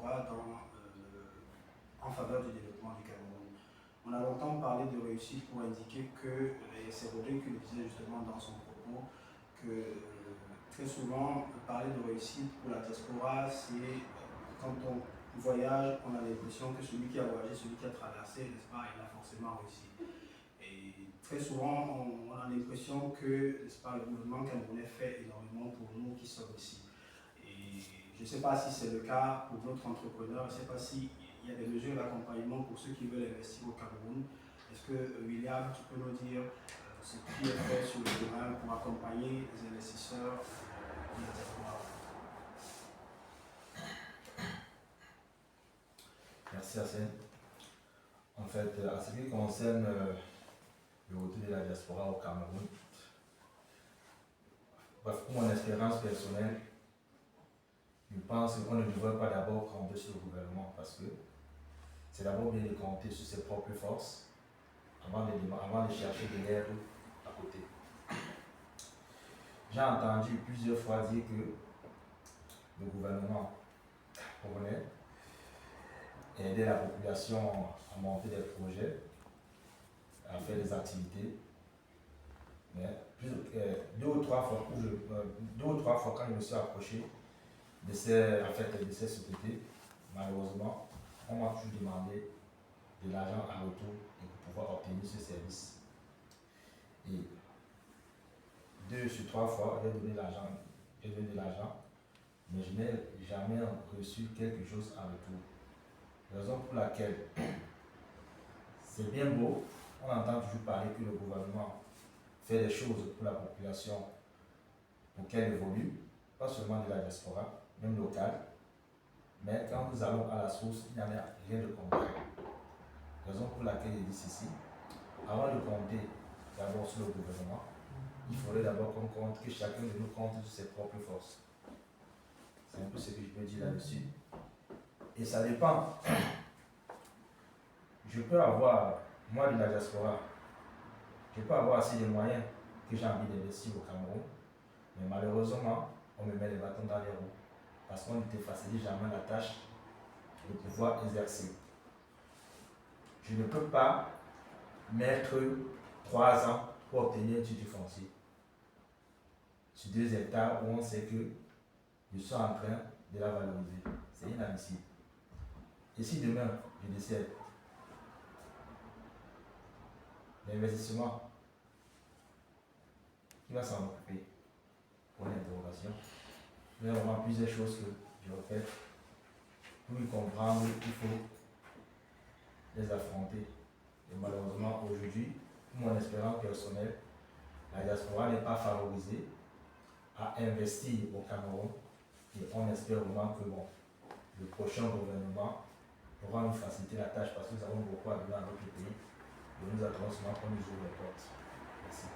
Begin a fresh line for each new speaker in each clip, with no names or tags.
diaspora en faveur du développement du Cameroun. On a longtemps parlé de réussite pour indiquer que, et c'est Rodrigue qui le disait justement dans son propos, que très souvent, parler de réussite pour la diaspora, c'est quand on voyage, on a l'impression que celui qui a voyagé, celui qui a traversé, n'est-ce pas, il a forcément réussi. Et très souvent, on a l'impression que, n'est-ce pas, le gouvernement camerounais fait énormément pour nous qui sommes ici. Et je ne sais pas si c'est le cas pour d'autres entrepreneurs, je ne sais pas s'il y a des mesures d'accompagnement pour ceux qui veulent investir au Cameroun. Est-ce que, William, tu peux nous dire ce qui est fait sur le terrain pour accompagner les investisseurs de la diaspora?
Merci Hassan. En fait, à ce qui concerne le retour de la diaspora au Cameroun, pour mon expérience personnelle, je pense qu'on ne devrait pas d'abord compter sur le gouvernement parce que c'est d'abord bien de compter sur ses propres forces avant de chercher de l'aide à côté. J'ai entendu plusieurs fois dire que le gouvernement camerounais aidait la population à monter des projets, à faire des activités. Mais deux ou trois fois quand je me suis approché de ces sociétés, malheureusement, on m'a toujours demandé de l'argent à retour pour pouvoir obtenir ce service. Et 2 sur 3 fois, j'ai donné de l'argent, mais je n'ai jamais reçu quelque chose en retour. Raison pour laquelle c'est bien beau, on entend toujours parler que le gouvernement fait des choses pour la population pour qu'elle évolue, pas seulement de la diaspora, même locale, mais quand nous allons à la source, il n'y en a rien de concret. Raison pour laquelle je dis ceci, avant de compter d'abord sur le gouvernement, il faudrait d'abord qu'on compte, que chacun de nous compte sur ses propres forces. C'est un peu ce que je peux dire là-dessus. Et ça dépend. Je peux avoir, moi de la diaspora, je peux avoir assez de moyens que j'ai envie d'investir au Cameroun, mais malheureusement, on me met les bâtons dans les roues parce qu'on ne te facilite jamais la tâche de pouvoir exercer. Je ne peux pas mettre 3 ans pour obtenir un titre foncier sur 2 hectares où on sait que je suis en train de la valoriser. C'est inadmissible. Et si demain je décède, l'investissement, qui va s'en occuper? Pour l'interrogation. Il y a vraiment plusieurs choses que je répète. Pour y comprendre, il faut les affronter. Et malheureusement, aujourd'hui, pour mon expérience personnelle, la diaspora n'est pas favorisée à investir au Cameroun. Et on espère vraiment que le prochain gouvernement pourra nous faciliter la tâche parce que nous avons beaucoup à donner à notre pays. Et nous attendons seulement qu'on nous ouvre les portes. Merci.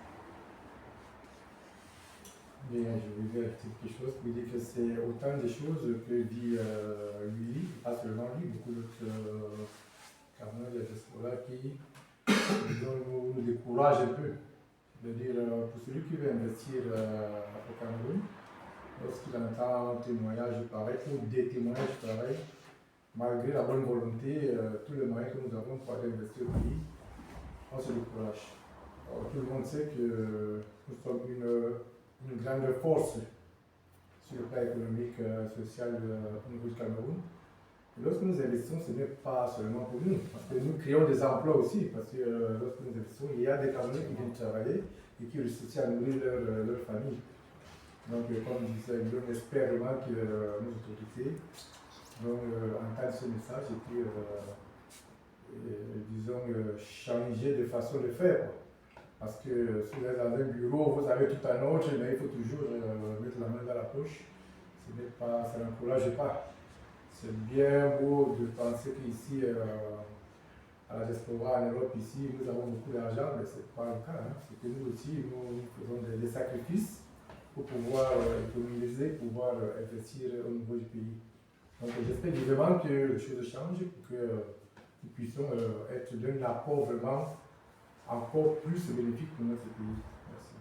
Bien, je vais dire quelque chose pour dire que c'est autant de choses que dit Willy, pas seulement lui, beaucoup d'autres Camerounais de la diaspora qui nous découragent un peu. De dire, pour celui qui veut investir au Cameroun, lorsqu'il entend un témoignage pareil ou des témoignages pareils, malgré la bonne volonté, tous les moyens que nous avons pour aller investir au pays, on se décourage. Alors, tout le monde sait que nous sommes une grande force sur le plan économique, social au niveau du Cameroun. Et lorsque nous investissons, ce n'est pas seulement pour nous, parce que nous créons des emplois aussi, parce que lorsque nous investissons, il y a des Camerounais qui viennent travailler et qui réussissent aussi à nourrir leur famille. Donc, comme disait, on espère vraiment que nos autorités entendent ce message et puis, disons, changer de façon de faire. Parce que si vous êtes dans un bureau, vous avez tout un autre, mais il faut toujours mettre la main dans la poche. Ça n'encourage pas. C'est bien beau de penser qu'ici, à la diaspora, en Europe, ici, nous avons beaucoup d'argent, mais ce n'est pas le cas. Hein. C'est que nous aussi, nous faisons des sacrifices pour pouvoir économiser, pouvoir investir au niveau du pays. Donc j'espère vraiment que les choses changent pour que nous puissions être d'un apport vraiment encore plus bénéfique pour notre pays. Merci.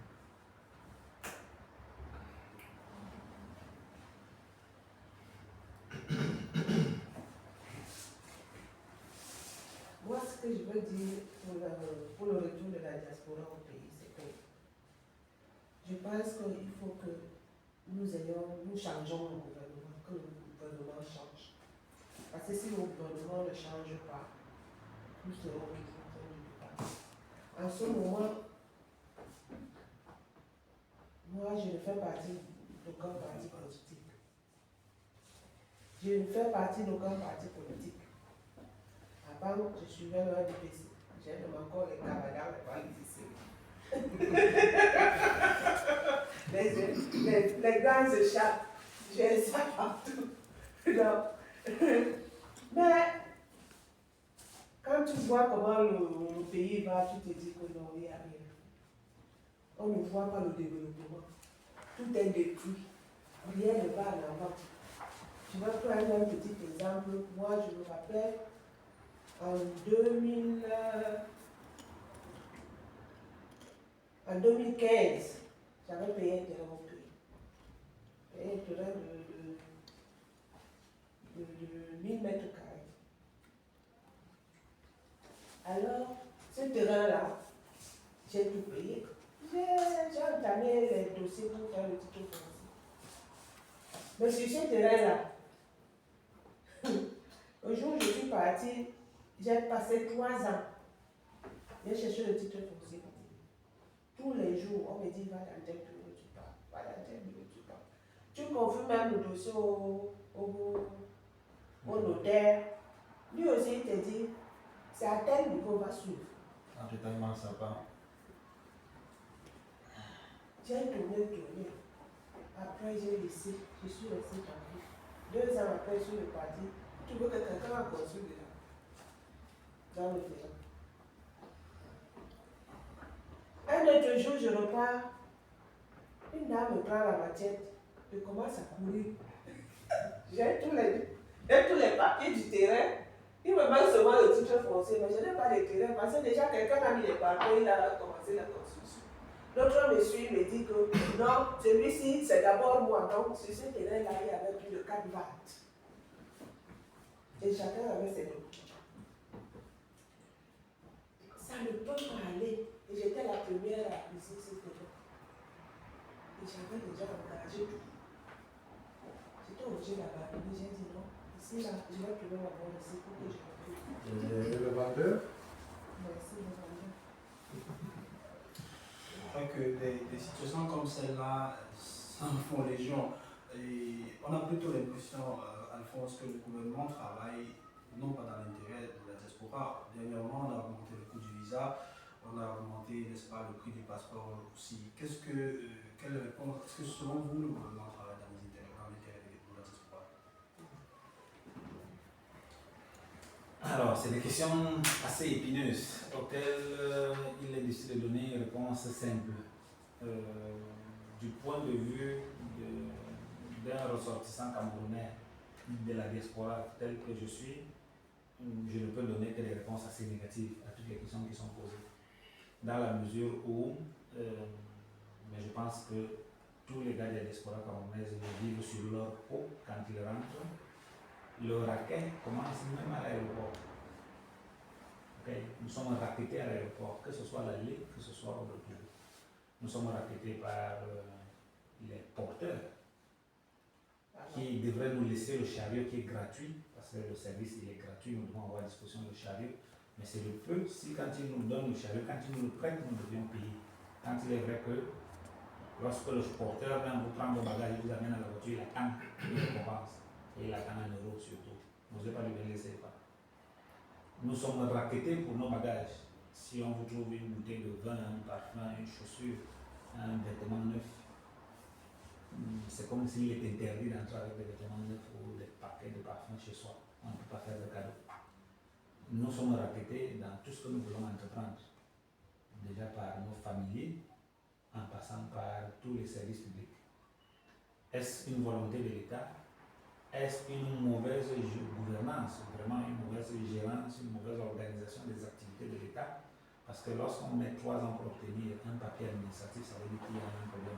que je veux dire pour le retour de la diaspora au pays, c'est que je pense qu'il faut que nous changeons le gouvernement, que le gouvernement change. Parce que si le gouvernement ne change pas, nous serons toujours du pas. En ce moment, moi je ne fais partie d'aucun parti politique. Je ne fais partie d'aucun parti politique. Avant, je suivais le DPC. J'aime encore les camarades, les grandes échappes. J'ai ça partout. Mais quand tu vois comment le pays va, tu te dis que non, il n'y a rien. On ne voit pas le développement. Tout est détruit. Rien ne va en avant. Je vais prendre un petit exemple. Moi, je me rappelle, en 2015, j'avais payé un terrain au pays. Payé un terrain de 1000 mètres carrés. Alors, ce terrain-là, j'ai tout payé. J'ai entamé les dossiers pour faire le titre foncier. Mais sur ce terrain-là, un jour je suis partie, j'ai passé 3 ans. J'ai cherché le titre foncier. Tous les jours, on me dit va dans tel bureau, tu pars. Va dans tel bureau, tu pars. Tu confies même le dossier au notaire. Lui aussi, il te dit c'est à tel niveau, va suivre.
Ah, c'est tellement sympa.
J'ai tourné. Après, j'ai laissé. Je suis restée tranquille. 2 ans après, je suis repartie. Tu veux que quelqu'un a construit dans le terrain. Un autre jour, je repars. Une dame me prend la machette. Je commence à courir. J'ai tous les papiers du terrain. Il me manque seulement le titre foncier, mais je n'ai pas de terrain parce que déjà quelqu'un a mis les papiers, il a commencé la construction. L'autre me suit, me dit que non, celui-ci, c'est d'abord moi. Donc, sur ce terrain-là, il y avait plus de 4 vagues. Et chacun avait ses documents. Ça ne peut pas aller. Et j'étais la première à acquérir ce terrain. Et j'avais déjà engagé tout. J'étais obligée d'abandonner. J'ai dit non. Ici, là, je vais trouver ma bonne ici pour que je recule.
Et le vendeur?
Merci, le vendeur.
Je crois que des situations comme celle-là, ça en font légion. Et on a plutôt l'impression, Alphonse, que le gouvernement travaille non pas dans l'intérêt de la diaspora. Dernièrement, on a augmenté le coût du visa, on a augmenté, n'est-ce pas, le prix du passeport aussi. Quelle réponse, est-ce que selon vous, le gouvernement travaille dans l'intérêt de la diaspora?
Alors, c'est des questions assez épineuses auxquelles il est difficile de donner une réponse simple. Du point de vue d'un ressortissant camerounais de la diaspora tel que je suis, je ne peux donner que des réponses assez négatives à toutes les questions qui sont posées. Dans la mesure où, mais je pense que tous les gars de la diaspora camerounaise vivent sur leur peau quand ils rentrent. Le racket commence même à l'aéroport. Okay. Nous sommes raquettés à l'aéroport, que ce soit à l'aller, que ce soit au retour. Nous sommes raquettés par les porteurs qui devraient nous laisser le chariot qui est gratuit, parce que le service il est gratuit, nous devons avoir à disposition le chariot. Mais c'est le peu, si quand ils nous donnent le chariot, quand ils nous le prêtent, nous devons payer. Quand il est vrai que lorsque le porteur vient vous prendre vos bagages, il vous amène à la voiture, il attend une récompense. Et il attend 1 euro surtout. Vous n'osez pas lui laisser pas. Nous sommes raquettés pour nos bagages. Si on vous trouve une bouteille de vin, un parfum, une chaussure, un vêtement neuf, c'est comme s'il est interdit d'entrer avec des vêtements neufs ou des paquets de parfums chez soi. On ne peut pas faire de cadeaux. Nous sommes raquettés dans tout ce que nous voulons entreprendre. Déjà par nos familiers, en passant par tous les services publics. Est-ce une volonté de l'État? Est-ce une mauvaise gouvernance, vraiment une mauvaise gérance, une mauvaise organisation des activités de l'État? Parce que lorsqu'on met 3 ans pour obtenir un papier administratif, ça veut dire qu'il y a un problème.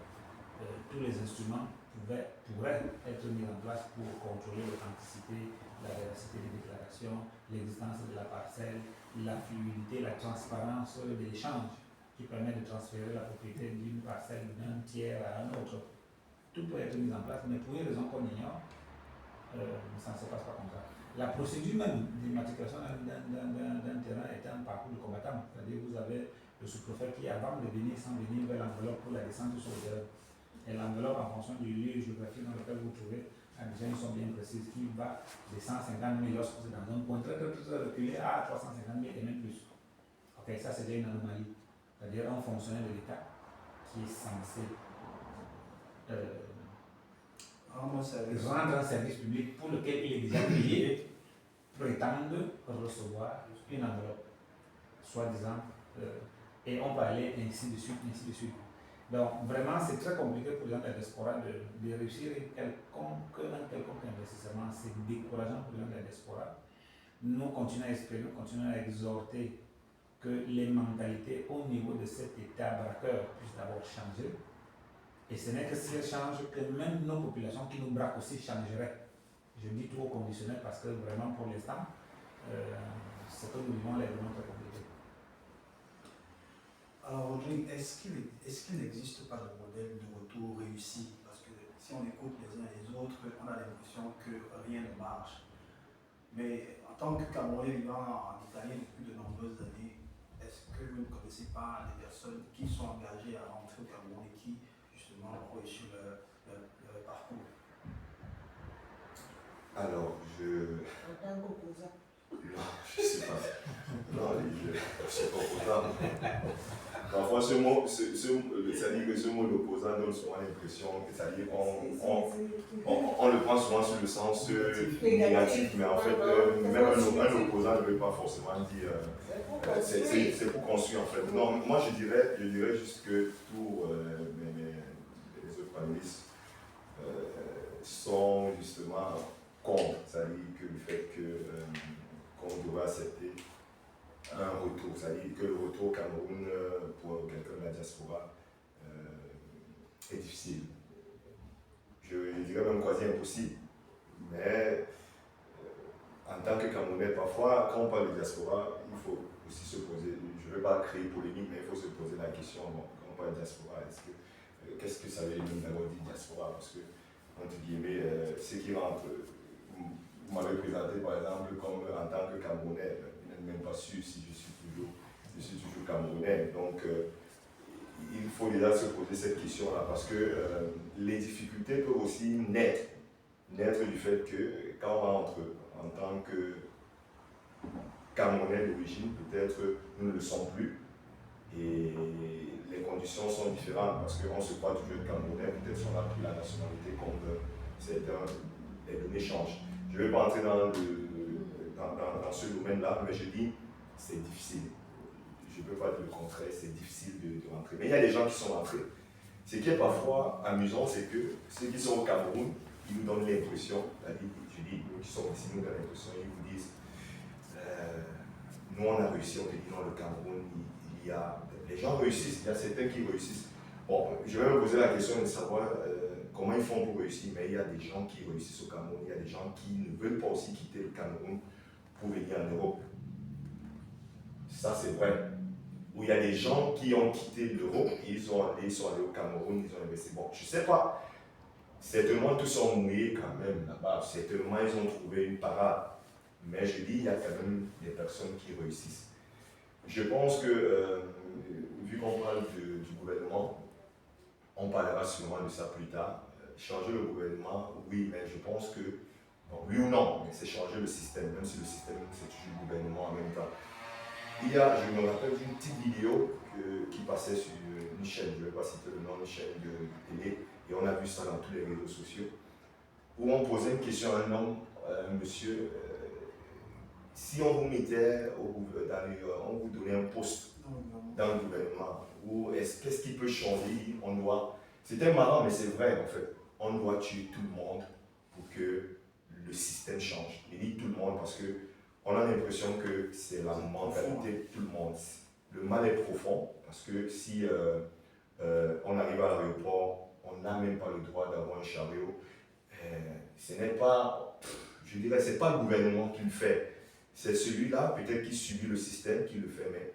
Tous les instruments pourraient être mis en place pour contrôler l'authenticité, la véracité des déclarations,
l'utilisation, l'existence de la parcelle, la fluidité, la transparence de l'échange qui permet de transférer la propriété d'une parcelle d'un tiers à un autre. Tout peut être mis en place, mais pour une raison qu'on ignore, ça ne se passe pas comme ça. La procédure même d'immatriculation d'un terrain est un parcours de combattant. C'est-à-dire que vous avez le sous-préfet qui, avant de venir, s'en venir vers l'enveloppe pour la descente sur le terrain. Et l'enveloppe, en fonction du lieu géographique dans lequel vous vous trouvez, a déjà une somme bien précise qui va de 150 000 lorsque vous êtes dans un point très reculé à 350 000 et même plus. Ok, ça c'est déjà une anomalie. C'est-à-dire un fonctionnaire de l'État qui est censé rendre un service public pour lequel il est déjà payé, prétendre recevoir une enveloppe, soi-disant, et on peut aller ainsi de suite, ainsi de suite. Donc vraiment c'est très compliqué pour les gens de la diaspora de réussir un quelconque investissement, c'est décourageant pour les gens de la diaspora. Nous continuons à espérer, nous continuons à exhorter que les mentalités au niveau de cet État braqueur puissent d'abord changer. Et ce n'est que si elles changent que même nos populations qui nous braquent aussi changeraient. Je dis tout au conditionnel parce que vraiment pour l'instant, ce que nous vivons est vraiment très compliqué.
Alors Rodrigue, est-ce qu'il n'existe pas de modèle de retour réussi? Parce que si on écoute les uns et les autres, on a l'impression que rien ne marche. Mais en tant que Camerounais vivant en Italie depuis de nombreuses années, est-ce que vous ne connaissez pas des personnes qui sont engagées à rentrer au Cameroun et qui justement ont réussi leur parcours?
Alors,
En tant qu'opposant.
Non, je ne sais pas. Non, je ne suis pas opposant. Parfois, c'est-à-dire que ce mot d'opposant donne souvent l'impression que, c'est-à-dire on le prend souvent sur le sens négatif, mais en fait, même un opposant ne veut pas forcément dire. C'est pour construire en fait. Non, moi je dirais juste que tous les autres panélistes sont justement contre, c'est-à-dire que le fait qu'on doit accepter un retour, c'est-à-dire que le retour au Cameroun pour quelqu'un de la diaspora est difficile. Je dirais même quasi impossible. Mais en tant que Camerounais, parfois, quand on parle de diaspora, il faut aussi se poser, je ne veux pas créer polémique, mais il faut se poser la question, bon, quand on parle de diaspora, qu'est-ce que ça veut dire d'avoir dit diaspora? Parce que, entre guillemets, ce qui rentre, vous m'avez présenté par exemple comme en tant que Camerounais, je n'ai même pas su si je suis toujours Camerounais. Donc, il faut déjà se poser cette question-là parce que les difficultés peuvent aussi naître du fait que quand on rentre en tant que Camerounais d'origine, peut-être nous ne le sommes plus et les conditions sont différentes parce qu'on se croit toujours Camerounais, peut-être on a pris la nationalité comme les données changent. Je ne vais pas entrer dans ce domaine-là, mais je dis c'est difficile. Je ne peux pas dire le contraire, c'est difficile de rentrer. Mais il y a des gens qui sont rentrés. Ce qui est parfois amusant, c'est que ceux qui sont au Cameroun, ils nous donnent l'impression, je dis, nous qui sommes ici, nous donnent l'impression, ils vous disent, nous on a réussi, on te dit non, le Cameroun, il y a, les gens réussissent, il y a certains qui réussissent. Bon, je vais me poser la question de savoir comment ils font pour réussir, mais il y a des gens qui réussissent au Cameroun, il y a des gens qui ne veulent pas aussi quitter le Cameroun pour venir en Europe. Ça c'est vrai. Où il y a des gens qui ont quitté l'Europe, ils sont allés au Cameroun, ils ont investi. Bon, je ne sais pas. Certainement, tous sont mouillés quand même là-bas. Certainement, ils ont trouvé une parade. Mais je dis, il y a quand même des personnes qui réussissent. Je pense que, vu qu'on parle du gouvernement, on parlera sûrement de ça plus tard. Changer le gouvernement, oui, mais je pense que, bon, oui ou non, mais c'est changer le système, même si le système, c'est toujours le gouvernement en même temps. Je me rappelle d'une petite vidéo qui passait sur une chaîne, je ne vais pas citer le nom, une chaîne de télé, et on a vu ça dans tous les réseaux sociaux, où on posait une question à un homme, un monsieur, si on vous mettait on vous donnait un poste dans le gouvernement, qu'est-ce qui peut changer? C'était marrant, mais c'est vrai en fait, on doit tuer tout le monde pour que le système change. Il dit tout le monde parce que on a l'impression que c'est la mentalité de tout le monde. Le mal est profond parce que si on arrive à l'aéroport, on n'a même pas le droit d'avoir un chariot. Ce n'est pas, je dirais, c'est pas le gouvernement qui le fait. c'est celui-là peut-être qui subit le système, qui le fait. Mais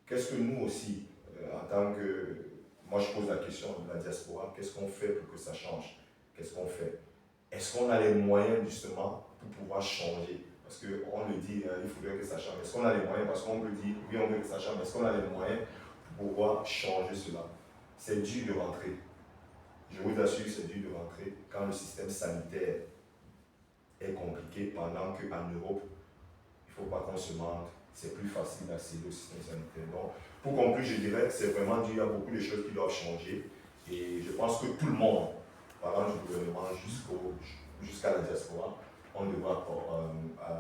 qu'est-ce que nous aussi, en tant que... Moi, je pose la question de la diaspora, qu'est-ce qu'on fait pour que ça change? Qu'est-ce qu'on fait? Est-ce qu'on a les moyens justement pour pouvoir changer? Parce qu'on le dit, il faudrait que ça change. Est-ce qu'on a les moyens? Parce qu'on peut dire, oui, on veut que ça change, mais est-ce qu'on a les moyens pour pouvoir changer cela? C'est dur de rentrer. Je vous assure que c'est dur de rentrer quand le système sanitaire est compliqué, pendant qu'en Europe, il ne faut pas qu'on se mente, c'est plus facile d'accéder au système sanitaire. Donc, pour conclure, je dirais que c'est vraiment dur, il y a beaucoup de choses qui doivent changer. Et je pense que tout le monde, parlant du gouvernement jusqu'à la diaspora, on devra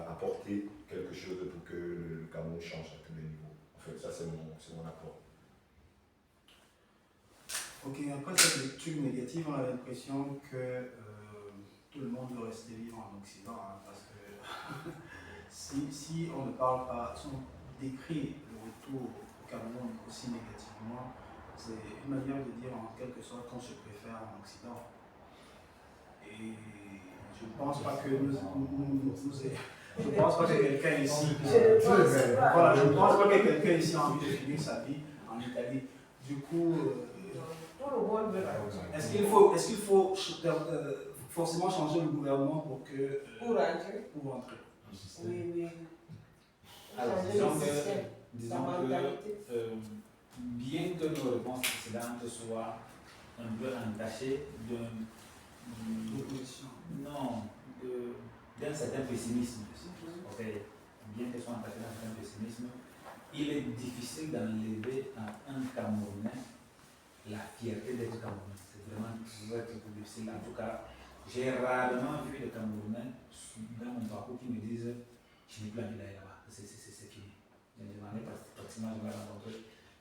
apporter quelque chose pour que le Cameroun change à tous les niveaux. En fait, ça c'est mon apport.
Ok, après cette lecture négative, on a l'impression que tout le monde veut rester vivre en Occident, hein, parce que si on ne parle pas, si on décrit le retour au Cameroun aussi négativement, c'est une manière de dire en quelque sorte qu'on se préfère en Occident. Et je ne pense pas que je pense pas que quelqu'un ici, voilà, je pense pas que quelqu'un ici a envie de finir sa vie en Italie. Du coup, est-ce qu'il faut forcément changer le gouvernement pour rentrer?
Oui.
Alors,
Changer
disons que bien que nos réponses précédentes soient un peu entachées d'un certain pessimisme, bien qu'elles soient entachées d'un certain pessimisme, il est difficile d'enlever à un Camerounais la fierté d'être Camerounais. C'est vraiment très difficile. En tout cas, j'ai rarement vu des Camerounais dans mon parcours qui me disent je n'ai plus envie d'aller là-bas, c'est fini. Je n'en ai pratiquement jamais rencontré.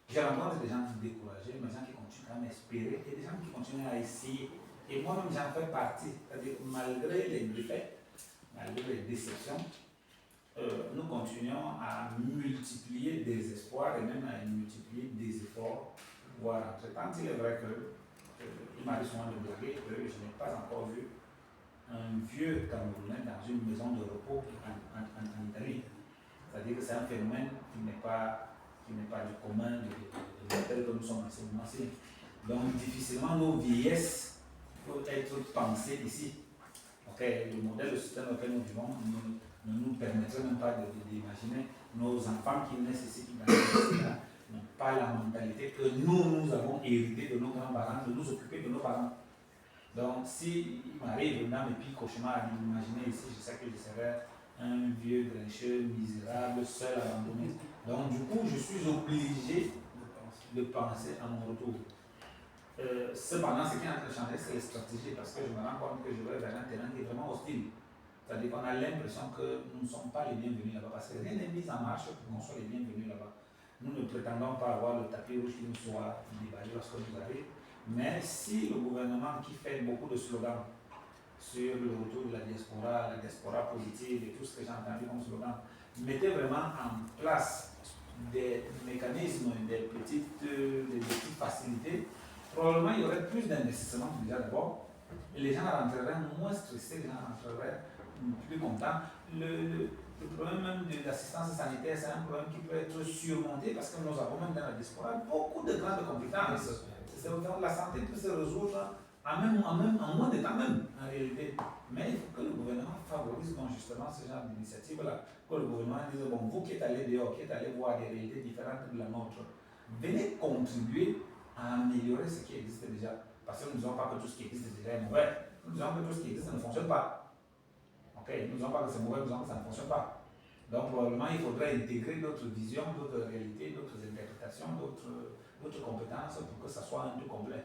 J'ai rencontré des gens découragés, des gens qui continuent à m'espérer et des gens qui continuent à essayer. Et moi-même, j'en fais partie. C'est-à-dire, malgré les défaites, malgré les déceptions, nous continuons à multiplier des espoirs et même à multiplier des efforts, voire entre-temps. Il est vrai qu'il m'arrive souvent de bloquer que je n'ai pas encore vu un vieux Camerounais dans une maison de repos en Italie. C'est-à-dire que c'est un phénomène qui n'est pas du commun de tel que nous sommes en ce moment-ci. Donc difficilement nos vieillesses peuvent être pensées ici. Le modèle de système auquel nous vivons ne nous permettrait même pas d'imaginer nos enfants qui naissent ici, qui n'ont pas la mentalité que nous avons hérité de nos grands-parents, de nous occuper de nos parents. Donc, si il m'arrive dans mes pires cauchemars à m'imaginer ici, je sais que je serais un vieux grincheux, misérable, seul, abandonné. Donc, du coup, je suis obligé de penser à mon retour. Cependant, ce qui est en train de changer, c'est les stratégies, parce que je me rends compte que je vais vers un terrain qui est vraiment hostile. C'est-à-dire qu'on a l'impression que nous ne sommes pas les bienvenus là-bas, parce que rien n'est mis en marche pour qu'on soit les bienvenus là-bas. Nous ne prétendons pas avoir le tapis rouge qui nous soit déballé lorsque nous arrivons. Mais si le gouvernement qui fait beaucoup de slogans sur le retour de la diaspora positive et tout ce que j'ai entendu comme slogan, mettait vraiment en place des mécanismes, des petites facilités, probablement il y aurait plus d'investissement déjà d'abord, et les gens rentreraient moins stressés, les gens rentreraient plus contents. Le problème même de l'assistance sanitaire, c'est un problème qui peut être surmonté parce que nous avons même dans la diaspora beaucoup de grandes compétences. La santé peut se résoudre en moins de temps même, en réalité. Mais il faut que le gouvernement favorise donc justement ce genre d'initiative-là. Que le gouvernement dise, bon, vous qui êtes allé dehors, qui êtes allé voir des réalités différentes de la nôtre, venez contribuer à améliorer ce qui existe déjà. Parce que nous ne disons pas que tout ce qui existe déjà est mauvais. Nous disons que tout ce qui existe ne fonctionne pas. Nous ne disons pas que c'est mauvais, nous disons que ça ne fonctionne pas. Donc probablement il faudrait intégrer d'autres visions, d'autres réalités, d'autres interprétations, d'autres compétences pour que ça soit un tout complet.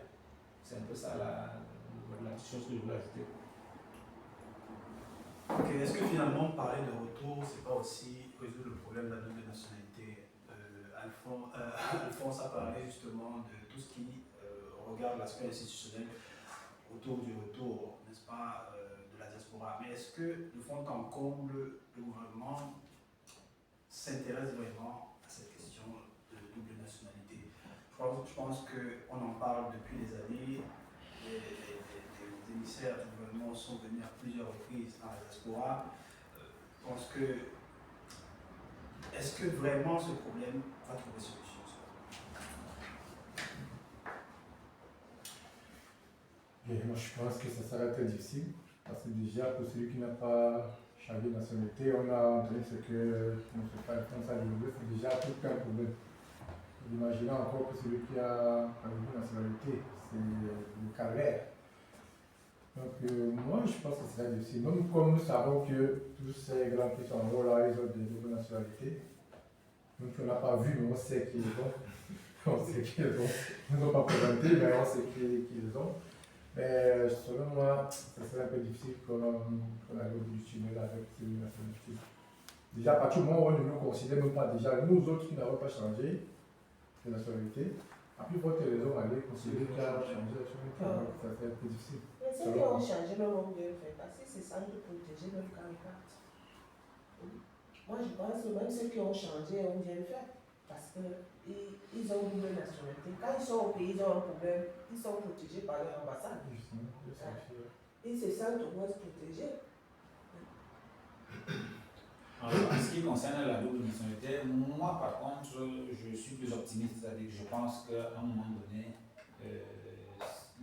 C'est un peu ça la chose que je voulais ajouter.
Ok, est-ce que finalement parler de retour, c'est pas aussi résoudre le problème de la double nationalité? Alphonse a parlé justement de tout ce qui regarde l'aspect institutionnel autour du retour, n'est-ce pas, de la diaspora. Mais est-ce que, de fond en comble, le gouvernement s'intéresse vraiment à cette question de double nationalité? Je pense qu'on en parle depuis des années. Les émissaires du gouvernement sont venus à plusieurs reprises dans la diaspora. Je pense que que vraiment ce problème va trouver solution?
Et moi, je pense que ça sera très difficile. Parce que déjà, pour celui qui n'a pas changé de nationalité, on a entendu ce que M. Falcon a dit, c'est déjà tout un problème. Imaginez encore que celui qui a une nationalité, c'est le calvaire. Donc, moi, je pense que c'est très difficile. Même comme nous savons que tous ces grands qui sont en haut là, ils ont des doubles nationalités. Donc, on n'a pas vu, mais on sait qu'ils ont. On sait qu'ils ont. Ils ne nous ont pas présenté, mais on sait qu'ils ont. Mais selon moi, ça serait un peu difficile qu'on aille au bout du tunnel avec ces nationalités. Déjà, à partir du moment où on ne nous considère même pas déjà, nous autres qui n'avons pas changé de nationalité, à plus forte raison, aller considérer qu'il a changé de nationalité. Donc, ça serait un peu difficile.
Mais ceux qui ont changé même ont bien fait, parce que c'est ça de protéger même quand ils partent. Moi, je pense que même ceux qui ont changé ont bien fait, parce qu'ils ont une double nationalité. Quand ils sont au pays, ils ont un problème, ils sont protégés par leur ambassade. Ils se sentent au moins protégés.
En ce qui concerne la double nationalité, moi par contre, je suis plus optimiste, c'est-à-dire que je pense qu'à un moment donné,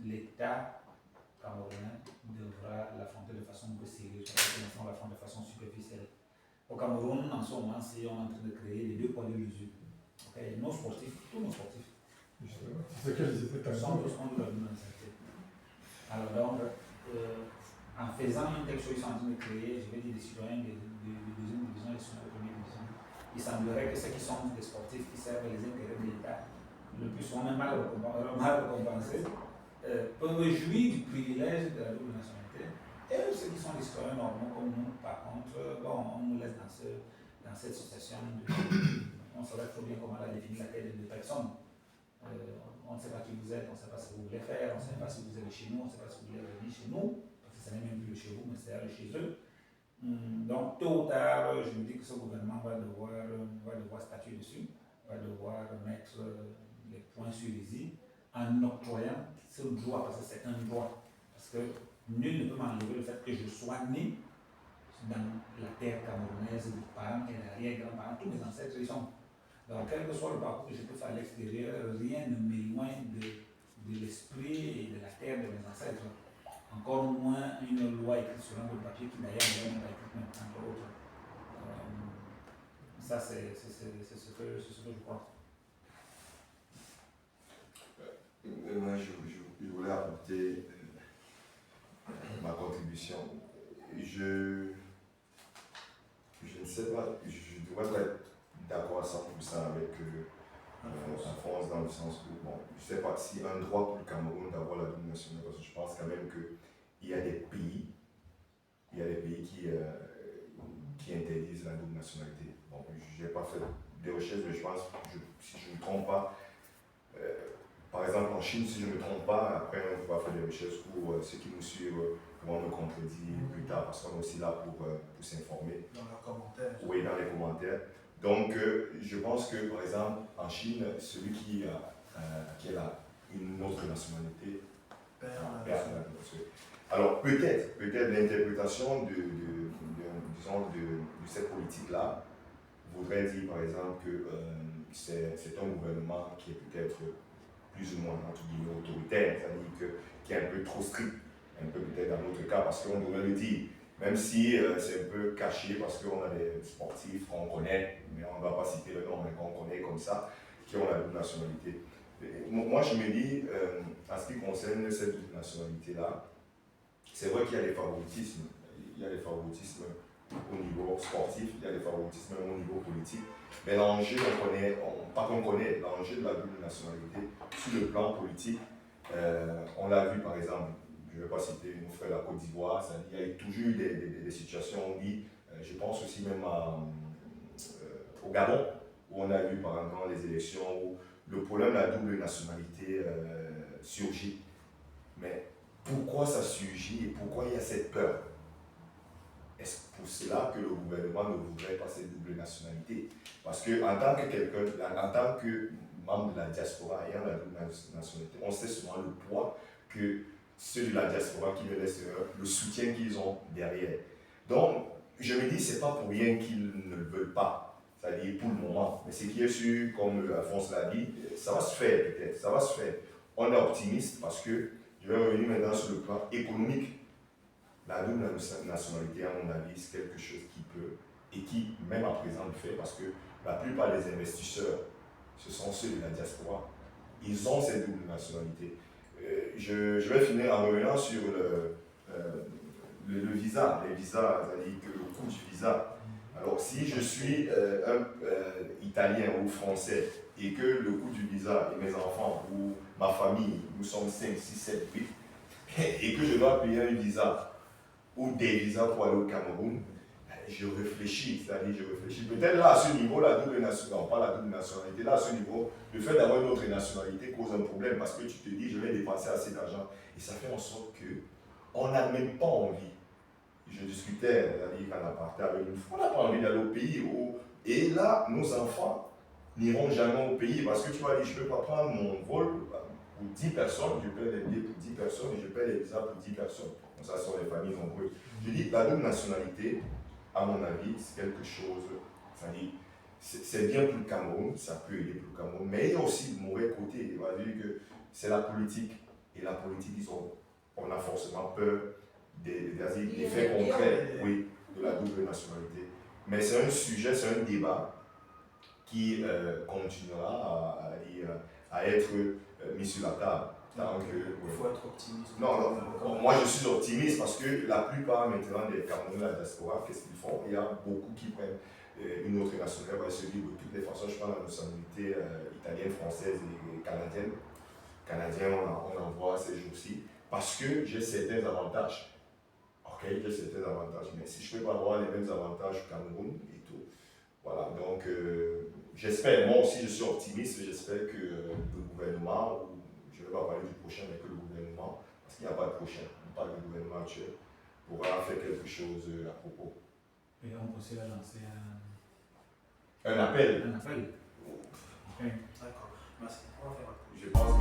l'État camerounais devra l'affronter de façon plus sérieuse, parce que l'instant on l'affronte de façon superficielle. Au Cameroun, en ce moment, on est en train de créer les 2 poids 2 mesures. Okay? Nos sportifs, tous nos sportifs,
C'est ce que je disais tout à
sont
l'heure.
tous contre la double nationalité. Alors donc, en faisant une telle chose, ils sont en train de créer, je vais dire, des citoyens de deuxième division, des citoyens de première division. Il semblerait que ceux qui sont des sportifs qui servent les intérêts de l'État, le plus souvent même mal récompensés, peuvent jouir du privilège de la double nationalité. Et ceux qui sont des citoyens normaux comme nous, par contre, bon, on nous laisse dans cette situation. On saurait trop bien comment la définir la tête de personnes. On ne sait pas qui vous êtes, on ne sait pas ce que vous voulez faire, on ne sait pas si vous êtes chez nous, on ne sait pas si vous voulez revenir chez nous, parce que ce n'est même plus chez vous, mais c'est chez eux. Donc, tôt ou tard, je me dis que ce gouvernement va devoir statuer dessus, va devoir mettre les points sur les i en octroyant ce droit, parce que c'est un droit. Parce que nul ne peut m'enlever le fait que je sois né dans la terre camerounaise, de parents et d'arrière-grands-parents, tous mes ancêtres y sont. Donc, quel que soit le parcours que je peux faire à l'extérieur, rien ne m'éloigne de l'esprit et de la terre de mes ancêtres. Encore moins une loi écrite sur un bout de papier qui d'ailleurs n'est même pas écrite même entre autres. Ça, c'est ce que je crois.
Moi, je voulais apporter ma contribution. Je ne sais pas, je dois être d'accord à 100% avec Alphonse dans le sens où, bon, je ne sais pas s'il y a un droit pour le Cameroun d'avoir la double nationalité, parce que je pense quand même qu'il y a des pays qui interdisent la double nationalité. Bon, je n'ai pas fait des recherches, mais je pense, si je ne me trompe pas, par exemple en Chine, si je ne me trompe pas, après on va faire des recherches pour ceux qui nous suivent pourront me contredire plus tard, parce qu'on est aussi là pour s'informer.
Dans leurs commentaires.
Oui, dans les commentaires. Donc, je pense que, par exemple, en Chine, celui qui a une autre nationalité perd la nationalité. Alors, peut-être l'interprétation de cette politique-là voudrait dire, par exemple, que c'est un gouvernement qui est peut-être plus ou moins, entre guillemets, autoritaire, c'est-à-dire qui est un peu trop strict, un peu peut-être dans notre cas, parce qu'on devrait le dire. Même si c'est un peu caché parce qu'on a des sportifs qu'on connaît, mais on ne va pas citer le nom, mais qu'on connaît comme ça, qui ont la double nationalité. Moi, je me dis, en ce qui concerne cette double nationalité-là, c'est vrai qu'il y a des favoritismes. Il y a des favoritismes au niveau sportif, il y a des favoritismes au niveau politique. Mais l'enjeu, l'enjeu de la double nationalité sur le plan politique, on l'a vu par exemple. Je ne vais pas citer nos frères de la Côte d'Ivoire, il y a toujours eu des situations, on dit, je pense aussi même au Gabon, où on a vu par exemple dans les élections où le problème de la double nationalité surgit. Mais pourquoi ça surgit et pourquoi il y a cette peur? Est-ce pour cela que le gouvernement ne voudrait pas cette double nationalité? Parce qu'en tant que membre de la diaspora ayant la double nationalité, on sait souvent le poids que ceux de la diaspora qui me laissent le soutien qu'ils ont derrière. Donc, je me dis, c'est pas pour rien qu'ils ne le veulent pas. c'est-à-dire pour le moment. Mais ce qui est sûr, comme Alphonse l'a dit, ça va se faire peut-être, ça va se faire. On est optimiste parce que, je vais revenir maintenant sur le plan économique. La double nationalité, à mon avis, c'est quelque chose qui peut, et qui, même à présent, le fait, parce que la plupart des investisseurs, ce sont ceux de la diaspora. Ils ont cette double nationalité. Je vais finir en revenant sur le visa, les visas, c'est-à-dire que le coût du visa. Alors, si je suis italien ou français et que le coût du visa et mes enfants ou ma famille, nous sommes 5, 6, 7, 8, et que je dois payer un visa ou des visas pour aller au Cameroun, je réfléchis, c'est-à-dire je réfléchis. Peut-être là, à ce niveau, la double nationalité, pas la double nationalité, là, à ce niveau, le fait d'avoir une autre nationalité cause un problème parce que tu te dis, je vais dépenser assez d'argent. Et ça fait en sorte qu'on n'a même pas envie. Je discutais en aparté avec une fois, on n'a pas envie d'aller au pays. Et là, nos enfants n'iront jamais au pays parce que tu vas dire, je ne peux pas prendre mon vol pour 10 personnes, je paie les billets pour 10 personnes et je paie les visas pour 10 personnes. Donc ça sont les familles nombreuses. Je dis, la double nationalité, à mon avis, c'est quelque chose, c'est-à-dire, c'est bien pour le Cameroun, ça peut aider pour le Cameroun, mais il y a aussi le mauvais côté. On va dire que c'est la politique. Et la politique, on a forcément peur des faits concrets, oui, de la double nationalité. Mais c'est un sujet, c'est un débat qui continuera à être mis sur la table.
Il faut être optimiste.
Non, moi je suis optimiste parce que la plupart maintenant des Camerounais à la diaspora, qu'est-ce qu'ils font? Il y a beaucoup qui prennent une autre nationalité, se dire de toutes les façons, je prends la nationalité italienne, française et canadienne. Canadien, on en voit ces jours-ci parce que j'ai certains avantages. Ok, j'ai certains avantages, mais si je ne peux pas avoir les mêmes avantages au Cameroun et tout, voilà, donc j'espère, moi aussi je suis optimiste, j'espère que le gouvernement, je ne vais pas parler du prochain, mais que le gouvernement, parce qu'il n'y a pas de prochain, on parle du gouvernement actuel, pourra faire quelque chose à propos.
Et on peut aussi lancer
un appel.
Un appel. Okay.
D'accord, merci. On va faire un
Je pense